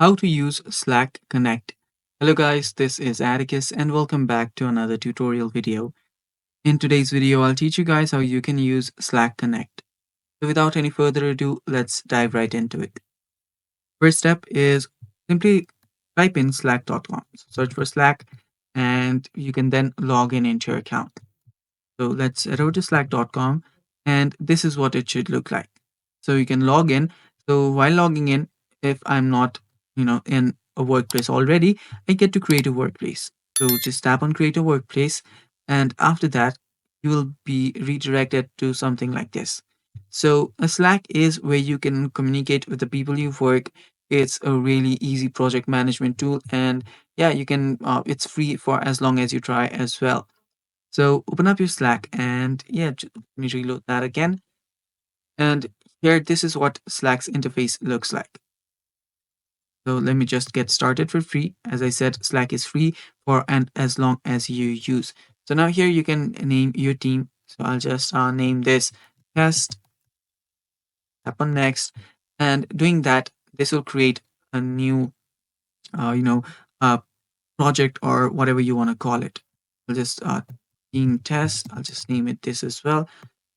How to use Slack Connect. Hello guys, this is Atticus and welcome back to another tutorial video. In today's video, I'll teach you guys how you can use Slack Connect. So without any further ado, let's dive right into it. First step is simply type in slack.com. Search for Slack and you can then log in into your account. So let's head over to slack.com and this is what it should look like. So you can log in. So while logging in, if I'm not, in a workplace already, I get to create a workplace. So just tap on create a workplace and after that, you will be redirected to something like this. So a Slack is where you can communicate with the people you work. It's a really easy project management tool and yeah, you can, it's free for as long as you try as well. So open up your Slack and yeah, let me reload that again. And here, this is what Slack's interface looks like. So let me just get started for free. As I said, Slack is free for and as long as you use. So now here you can name your team. So I'll just name this test, tap on next. And doing that, this will create a new, uh, you know, uh, project or whatever you want to call it. I'll just team test. I'll just name it this as well.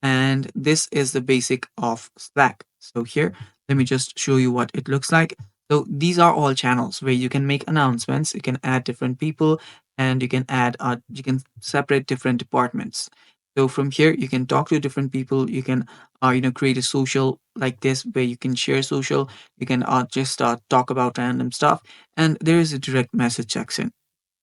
And this is the basic of Slack. So here, let me just show you what it looks like. So these are all channels where you can make announcements, you can add different people, and you can separate different departments. So from here, you can talk to different people. You can, create a social like this where you can share social. You can just talk about random stuff, and there is a direct message section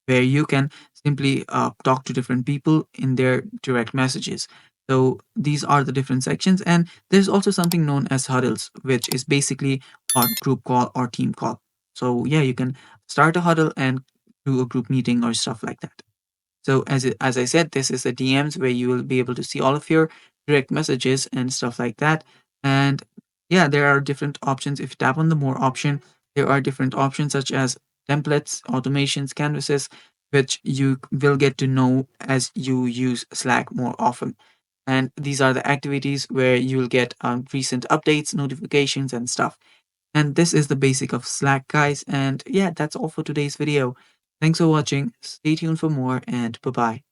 where you can simply talk to different people in their direct messages. So these are the different sections, and there's also something known as huddles, which is basically a group call or team call. So yeah, you can start a huddle and do a group meeting or stuff like that. So as I said, this is the DMs where you will be able to see all of your direct messages and stuff like that. And yeah, there are different options. If you tap on the more option, there are different options such as templates, automations, canvases, which you will get to know as you use Slack more often. And these are the activities where you'll get recent updates, notifications, and stuff. And this is the basic of Slack, guys. And yeah, that's all for today's video. Thanks for watching. Stay tuned for more, and bye bye.